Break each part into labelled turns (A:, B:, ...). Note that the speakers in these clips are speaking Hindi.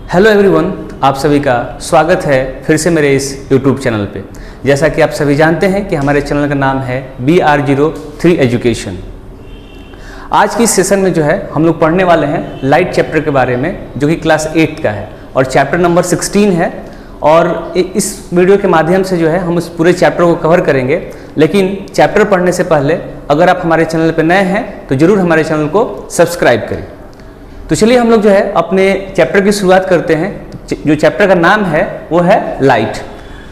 A: हेलो एवरीवन, आप सभी का स्वागत है फिर से मेरे इस यूट्यूब चैनल पे। जैसा कि आप सभी जानते हैं कि हमारे चैनल का नाम है BR03 एजुकेशन। आज की सेशन में जो है हम लोग पढ़ने वाले हैं लाइट चैप्टर के बारे में, जो कि क्लास 8 का है और चैप्टर नंबर 16 है। और इस वीडियो के माध्यम से जो है हम इस पूरे चैप्टर को कवर करेंगे। लेकिन चैप्टर पढ़ने से पहले अगर आप हमारे चैनल पर नए हैं तो ज़रूर हमारे चैनल को सब्सक्राइब करें। तो चलिए हम लोग जो है अपने चैप्टर की शुरुआत करते हैं। जो चैप्टर का नाम है वो है लाइट।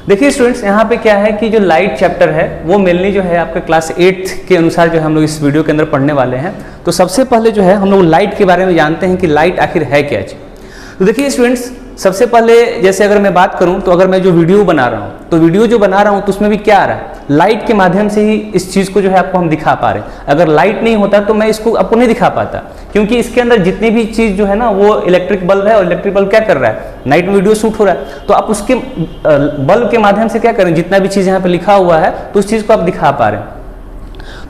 A: देखिए स्टूडेंट्स, यहाँ पे क्या है कि जो लाइट चैप्टर है वो मेनली जो है आपके क्लास 8 के अनुसार जो है हम लोग इस वीडियो के अंदर पढ़ने वाले हैं। तो सबसे पहले जो है हम लोग लाइट के बारे में जानते हैं कि लाइट आखिर है क्या चीज़। तो देखिए स्टूडेंट्स, सबसे पहले जैसे अगर मैं बात करूं तो अगर मैं जो वीडियो बना रहा हूं तो वीडियो जो बना रहा हूं तो उसमें भी क्या आ रहा है, लाइट के माध्यम से ही इस चीज़ को जो है आपको हम दिखा पा रहे हैं। अगर लाइट नहीं होता तो मैं इसको आपको नहीं दिखा पाता, क्योंकि इसके अंदर जितनी भी चीज़ जो है ना वो इलेक्ट्रिक बल्ब है और इलेक्ट्रिक बल्ब क्या कर रहा है, नाइट में वीडियो शूट हो रहा है। तो आप उसके बल्ब के माध्यम से क्या करें, जितना भी चीज़ यहाँ पे लिखा हुआ है तो उस चीज़ को आप दिखा पा रहे हैं।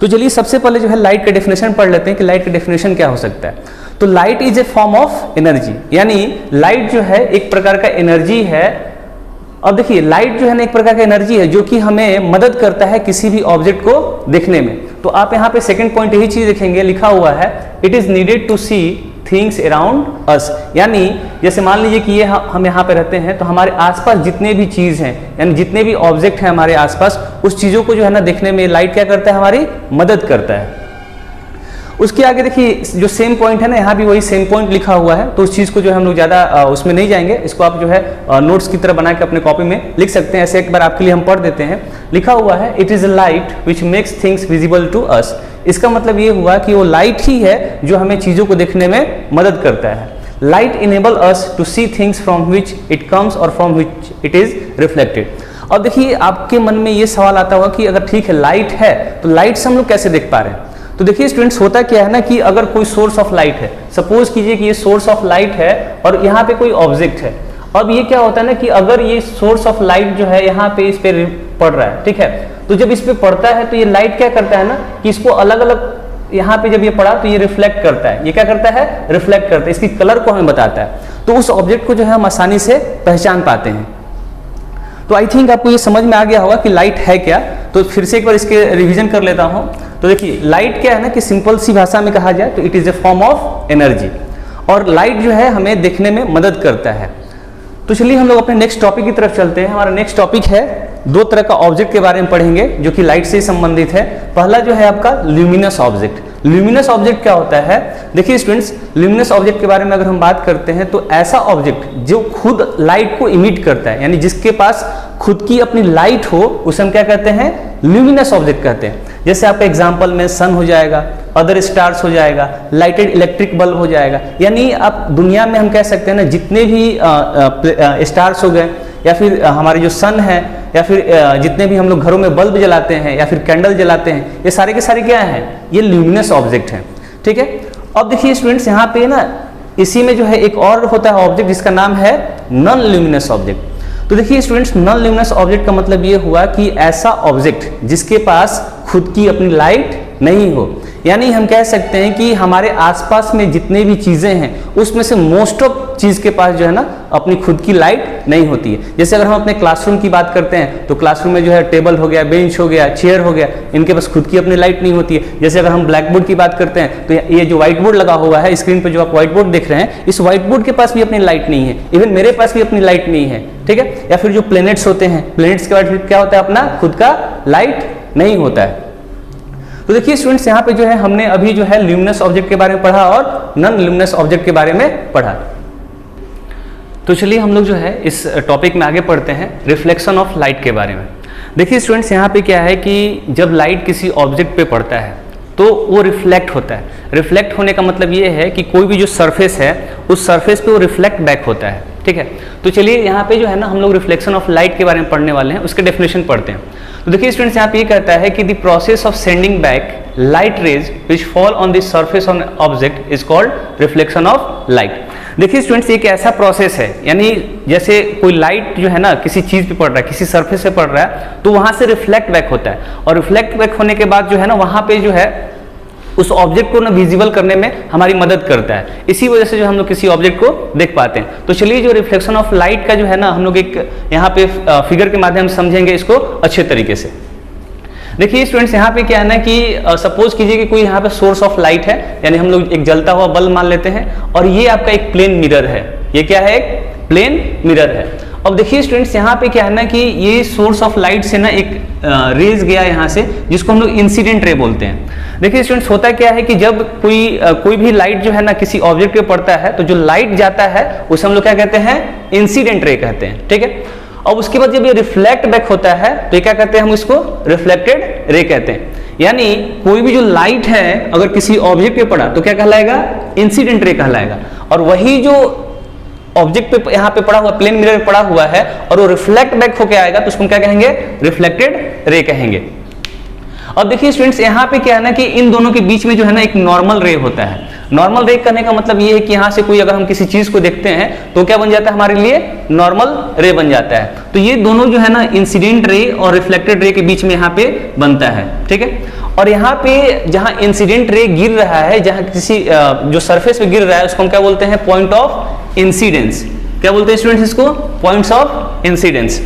A: तो चलिए सबसे पहले जो है लाइट का डेफिनेशन पढ़ लेते हैं कि लाइट का डेफिनेशन क्या हो सकता है। तो light is a form of energy, यानी लाइट जो है एक प्रकार का एनर्जी है। और देखिए लाइट जो है ना एक प्रकार का एनर्जी है जो कि हमें मदद करता है किसी भी ऑब्जेक्ट को देखने में। तो आप यहाँ पे सेकंड पॉइंट यही चीज देखेंगे, लिखा हुआ है it is needed to see things around us. यानी जैसे मान लीजिए कि ये हम यहाँ पे रहते हैं तो हमारे आसपास जितने भी चीज हैं, यानी जितने भी ऑब्जेक्ट हैं हमारे आसपास, उस चीजों को जो है ना देखने में लाइट क्या करता है, हमारी मदद करता है। उसके आगे देखिए जो सेम पॉइंट है ना, यहाँ भी वही सेम पॉइंट लिखा हुआ है। तो उस चीज़ को जो है हम लोग ज़्यादा उसमें नहीं जाएंगे, इसको आप जो है नोट्स की तरह बना के अपने कॉपी में लिख सकते हैं। ऐसे एक बार आपके लिए हम पढ़ देते हैं। लिखा हुआ है it is a light which makes things visible to us. इसका मतलब ये हुआ कि वो लाइट ही है जो हमें चीज़ों को देखने में मदद करता है। Light enable us to see things from which it comes और from which it is reflected. अब देखिए आपके मन में ये सवाल आता होगा कि अगर ठीक है लाइट है तो लाइट से हम लोग कैसे देख पा रहे हैं। तो देखिए स्टूडेंट्स, होता क्या है ना कि अगर कोई सोर्स ऑफ लाइट है, सपोज कीजिए कि ये सोर्स ऑफ लाइट है और यहाँ पे कोई ऑब्जेक्ट है। अब ये क्या होता है ना कि अगर ये सोर्स ऑफ लाइट जो है यहाँ पे इस पे पड़ रहा है, ठीक है, तो जब इस पे पड़ता है तो ये लाइट क्या करता है ना कि इसको अलग अलग यहाँ पे जब ये पड़ा तो ये रिफ्लेक्ट करता है। ये क्या करता है, रिफ्लेक्ट करता है, इसकी कलर को हमें बताता है। तो उस ऑब्जेक्ट को जो है हम आसानी से पहचान पाते हैं। तो आई थिंक आपको ये समझ में आ गया होगा कि लाइट है क्या। तो फिर से एक बार इसके रिवीजन कर लेता हूँ। तो देखिए लाइट क्या है ना कि सिंपल सी भाषा में कहा जाए तो it is a form of energy, और लाइट जो है हमें देखने में मदद करता है। तो चलिए हम लोग अपने नेक्स्ट टॉपिक की तरफ चलते हैं। हमारा नेक्स्ट टॉपिक है दो तरह का ऑब्जेक्ट के बारे में पढ़ेंगे जो कि लाइट से संबंधित है। पहला जो है आपका ल्यूमिनस ऑब्जेक्ट। ल्यूमिनस ऑब्जेक्ट क्या होता है, देखिए स्टूडेंट्स, ल्यूमिनस ऑब्जेक्ट के बारे में अगर हम बात करते हैं तो ऐसा ऑब्जेक्ट जो खुद लाइट को इमिट करता है, यानी जिसके पास खुद की अपनी लाइट हो, उसे हम क्या कहते हैं, ल्यूमिनस ऑब्जेक्ट कहते हैं। जैसे आपका एग्जांपल में सन हो जाएगा, अदर स्टार्स हो जाएगा, लाइटेड इलेक्ट्रिक बल्ब हो जाएगा। यानी आप दुनिया में हम कह सकते हैं ना जितने भी स्टार्स हो गए, या फिर हमारे जो सन है, या फिर जितने भी हम लोग घरों में बल्ब जलाते हैं या फिर कैंडल जलाते हैं, ये सारे के सारे क्या हैं, ये ल्यूमिनस ऑब्जेक्ट हैं। ठीक है। अब देखिए स्टूडेंट्स, यहाँ पे ना इसी में जो है एक और होता है ऑब्जेक्ट जिसका नाम है नॉन ल्यूमिनस ऑब्जेक्ट। तो देखिए स्टूडेंट्स, नॉन ल्यूमिनस ऑब्जेक्ट का मतलब ये हुआ कि ऐसा ऑब्जेक्ट जिसके पास खुद की अपनी लाइट नहीं हो। यानी हम कह सकते हैं कि हमारे आसपास में जितने भी चीज़ें हैं उसमें से मोस्ट ऑफ चीज़ के पास जो है ना अपनी खुद की लाइट नहीं होती है। जैसे अगर हम अपने क्लासरूम की बात करते हैं तो क्लासरूम में जो है टेबल हो गया, बेंच हो गया, चेयर हो गया, इनके पास खुद की अपनी लाइट नहीं होती है। जैसे अगर हम ब्लैक बोर्ड की बात करते हैं तो ये जो व्हाइट बोर्ड लगा हुआ है स्क्रीन पर, जो आप व्हाइट बोर्ड देख रहे हैं, इस व्हाइट बोर्ड के पास भी अपनी लाइट नहीं है। इवन मेरे पास भी अपनी लाइट नहीं है। ठीक है। या फिर जो प्लैनेट्स होते हैं, प्लैनेट्स के बाद क्या होता है, अपना खुद का लाइट नहीं होता है। तो देखिए स्टूडेंट्स, यहाँ पे जो है हमने अभी जो है ल्यूमिनस ऑब्जेक्ट के बारे में पढ़ा और नॉन ल्यूमिनस ऑब्जेक्ट के बारे में पढ़ा। तो चलिए हम लोग जो है इस टॉपिक में आगे पढ़ते हैं रिफ्लेक्शन ऑफ लाइट के बारे में। देखिए स्टूडेंट्स, यहाँ पे क्या है कि जब लाइट किसी ऑब्जेक्ट पे पड़ता है तो वो रिफ्लेक्ट होता है। रिफ्लेक्ट होने का मतलब ये है कि कोई भी जो सरफेस है उस सरफेस पे वो रिफ्लेक्ट बैक होता है। ठीक है। तो चलिए यहाँ पे जो है ना हम लोग रिफ्लेक्शन ऑफ लाइट के बारे में पढ़ने वाले हैं, उसके डेफिनेशन पढ़ते हैं। तो देखिए स्टूडेंट्स, यहाँ पे ये कहता है कि the process of sending back light rays which fall on the surface on object is called reflection of light. देखिए स्टूडेंट्स, एक ऐसा प्रोसेस है, यानी जैसे कोई लाइट जो है ना किसी चीज पे पड़ रहा है, किसी सरफेस पे पड़ रहा है, तो वहां से रिफ्लेक्ट बैक होता है, और रिफ्लेक्ट बैक होने के बाद जो है ना वहां पे जो है उस ऑब्जेक्ट को ना विजिबल करने में हमारी मदद करता है। इसी वजह से जो हम लोग किसी ऑब्जेक्ट को देख पाते हैं। तो चलिए जो रिफ्लेक्शन ऑफ लाइट का जो है ना हम लोग एक यहाँ पे फिगर के माध्यम से समझेंगे इसको अच्छे तरीके से। देखिए स्टूडेंट्स, यहाँ पे क्या है ना कि सपोज कीजिए कि कोई यहाँ पे सोर्स ऑफ लाइट है, यानी हम लोग एक जलता हुआ बल्ब मान लेते हैं, और ये आपका एक प्लेन मिरर है। ये क्या है? एक प्लेन मिरर है। अब देखिए स्टूडेंट्स, यहाँ पे क्या है ना कि ये सोर्स ऑफ लाइट से ना एक रेज गया यहाँ से, जिसको हम लोग इंसिडेंट रे बोलते हैं। देखिए स्टूडेंट्स, होता क्या है कि जब कोई भी लाइट जो है ना किसी ऑब्जेक्ट पे पड़ता है, तो जो लाइट जाता है उसे हम लोग क्या कहते हैं? इंसिडेंट रे कहते हैं। ठीक है। अब उसके बाद जब ये रिफ्लेक्ट बैक होता है तो ये क्या कहते हैं? हम इसको रिफ्लेक्टेड रे कहते हैं। यानी कोई भी जो लाइट है अगर किसी ऑब्जेक्ट पे पड़ा तो क्या कहलाएगा? इंसिडेंट रे कहलाएगा। और वही जो ऑब्जेक्ट पे यहाँ पे पड़ा हुआ, प्लेन मिरर पे पड़ा हुआ है, और वो रिफ्लेक्ट बैक होके आएगा तो उसको हम क्या कहेंगे? रिफ्लेक्टेड रे कहेंगे। अब देखिए स्टूडेंट्स, यहाँ पे क्या है ना कि इन दोनों के बीच में जो है ना एक नॉर्मल रे होता है। नॉर्मल रे करने का मतलब ये है कि यहाँ से कोई अगर हम किसी चीज को देखते हैं तो क्या बन जाता है? हमारे लिए नॉर्मल रे बन जाता है। तो ये दोनों जो है ना इंसिडेंट रे और रिफ्लेक्टेड रे के बीच में यहाँ पे बनता है। ठीक है। और यहाँ पे जहाँ इंसिडेंट रे गिर रहा है, जहाँ किसी जो सरफेस पे गिर रहा है, उसको हम क्या बोलते हैं? Point of incidence. क्या बोलते हैं स्टूडेंट्स इसको? Points of incidence.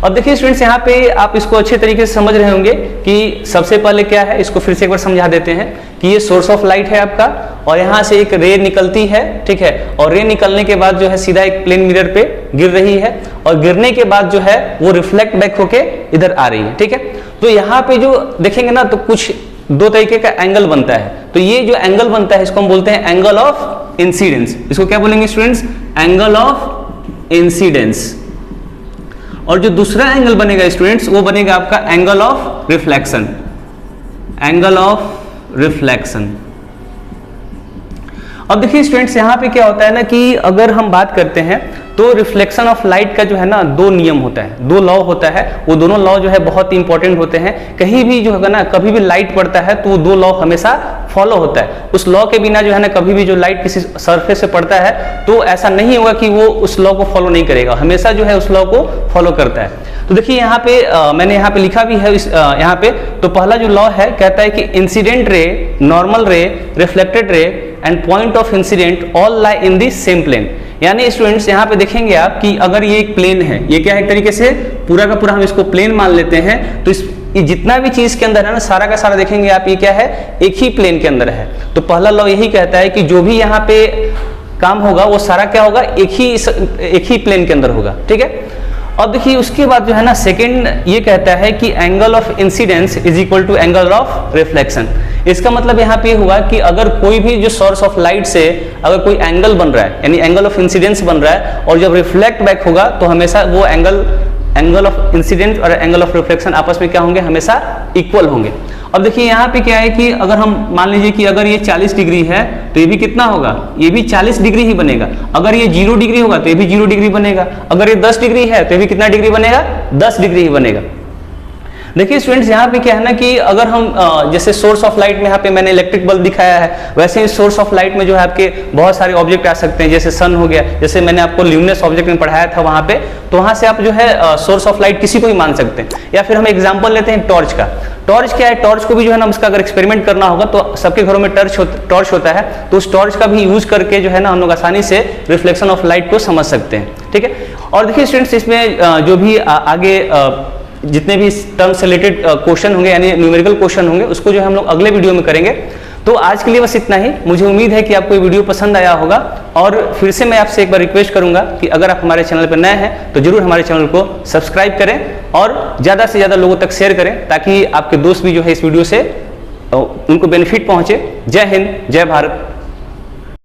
A: अब देखिए स्टूडेंट्स, यहाँ पे आप इसको अच्छे तरीके से समझ रहे होंगे कि सबसे पहले क्या है, इसको फिर से एक बार समझा देते हैं कि ये सोर्स ऑफ लाइट है आपका, और यहाँ से एक रे निकलती है। ठीक है। और रे निकलने के बाद जो है सीधा एक प्लेन मिरर पे गिर रही है, और गिरने के बाद जो है वो रिफ्लेक्ट बैक होके इधर आ रही है। ठीक है। तो यहाँ पे जो देखेंगे ना तो कुछ दो तरीके का एंगल बनता है। तो ये जो एंगल बनता है इसको हम बोलते हैं एंगल ऑफ इंसिडेंस। इसको क्या बोलेंगे स्टूडेंट्स? Angle of incidence. और जो दूसरा एंगल बनेगा स्टूडेंट्स, वो बनेगा आपका angle of reflection. Angle of reflection. अब देखिए स्टूडेंट्स, यहाँ पे क्या होता है ना कि अगर हम बात करते हैं तो रिफ्लेक्शन ऑफ लाइट का जो है ना दो नियम होता है, दो लॉ होता है। वो दोनों लॉ जो है बहुत इंपॉर्टेंट होते हैं। कहीं भी जो है ना कभी भी लाइट पड़ता है तो वो दो लॉ हमेशा फॉलो होता है। उस लॉ के बिना जो है ना कभी भी जो लाइट किसी सरफेस से पड़ता है तो ऐसा नहीं होगा कि वो उस लॉ को फॉलो नहीं करेगा, हमेशा जो है उस लॉ को फॉलो करता है। तो देखिए यहाँ पे मैंने यहाँ पे लिखा भी है यहाँ पे। तो पहला जो लॉ है कहता है कि incident ray, normal ray, reflected ray and point of incident all lie in the same plane. यानी स्टूडेंट्स यहाँ पे देखेंगे आप कि अगर ये एक प्लेन है, ये क्या है? एक तरीके से पूरा का पूरा हम इसको प्लेन मान लेते हैं। तो ये जितना भी चीज के अंदर है ना, सारा का सारा देखेंगे आप, ये क्या है? एक ही प्लेन के अंदर है। तो पहला लॉ यही कहता है कि जो भी यहाँ पे काम होगा वो सारा क्या होगा? एक ही प्लेन के अंदर होगा। ठीक है। अब देखिए उसके बाद जो है ना सेकंड ये कहता है कि angle of incidence is equal to angle of reflection. इसका मतलब यहाँ पे हुआ कि अगर कोई भी जो सोर्स ऑफ लाइट से अगर कोई एंगल बन रहा है, यानी एंगल ऑफ इंसिडेंस बन रहा है, और जब रिफ्लेक्ट बैक होगा तो हमेशा वो एंगल ऑफ इंसिडेंट और एंगल ऑफ रिफ्लेक्शन आपस में क्या होंगे? हमेशा इक्वल होंगे। अब देखिए यहाँ पे क्या है कि अगर हम मान लीजिए कि अगर ये 40 डिग्री है तो ये भी कितना होगा? ये भी 40 डिग्री ही बनेगा। अगर ये 0 डिग्री होगा तो ये भी 0 डिग्री बनेगा। अगर ये 10 डिग्री है तो ये भी कितना डिग्री बनेगा? 10 डिग्री ही बनेगा। देखिए स्टूडेंट्स, यहाँ पे क्या है ना कि अगर हम जैसे सोर्स ऑफ लाइट में यहाँ पे मैंने इलेक्ट्रिक बल्ब दिखाया है, वैसे ही सोर्स ऑफ लाइट में जो है आपके बहुत सारे ऑब्जेक्ट आ सकते हैं। जैसे सन हो गया, जैसे मैंने आपको ल्यूमिनस ऑब्जेक्ट में पढ़ाया था वहाँ पे, तो वहाँ से आप जो है सोर्स ऑफ लाइट किसी को भी मान सकते हैं। या फिर हम एग्जाम्पल लेते हैं टॉर्च का। टॉर्च क्या है? टॉर्च को भी जो है ना उसका अगर एक्सपेरिमेंट करना होगा तो सबके घरों में टॉर्च होता है, तो उस टॉर्च का भी यूज करके जो है ना हम लोग आसानी से रिफ्लेक्शन ऑफ लाइट को समझ सकते हैं। ठीक है। और देखिए स्टूडेंट्स, इसमें जो भी आगे जितने भी टर्म से रिलेटेड क्वेश्चन होंगे, यानी न्यूमेरिकल क्वेश्चन होंगे, उसको जो है हम लोग अगले वीडियो में करेंगे। तो आज के लिए बस इतना ही। मुझे उम्मीद है कि आपको ये वीडियो पसंद आया होगा, और फिर से मैं आपसे एक बार रिक्वेस्ट करूंगा कि अगर आप हमारे चैनल पर नए हैं तो जरूर हमारे चैनल को सब्सक्राइब करें और ज़्यादा से ज़्यादा लोगों तक शेयर करें, ताकि आपके दोस्त भी जो है इस वीडियो से उनको बेनिफिट पहुंचे। जय हिंद, जय भारत।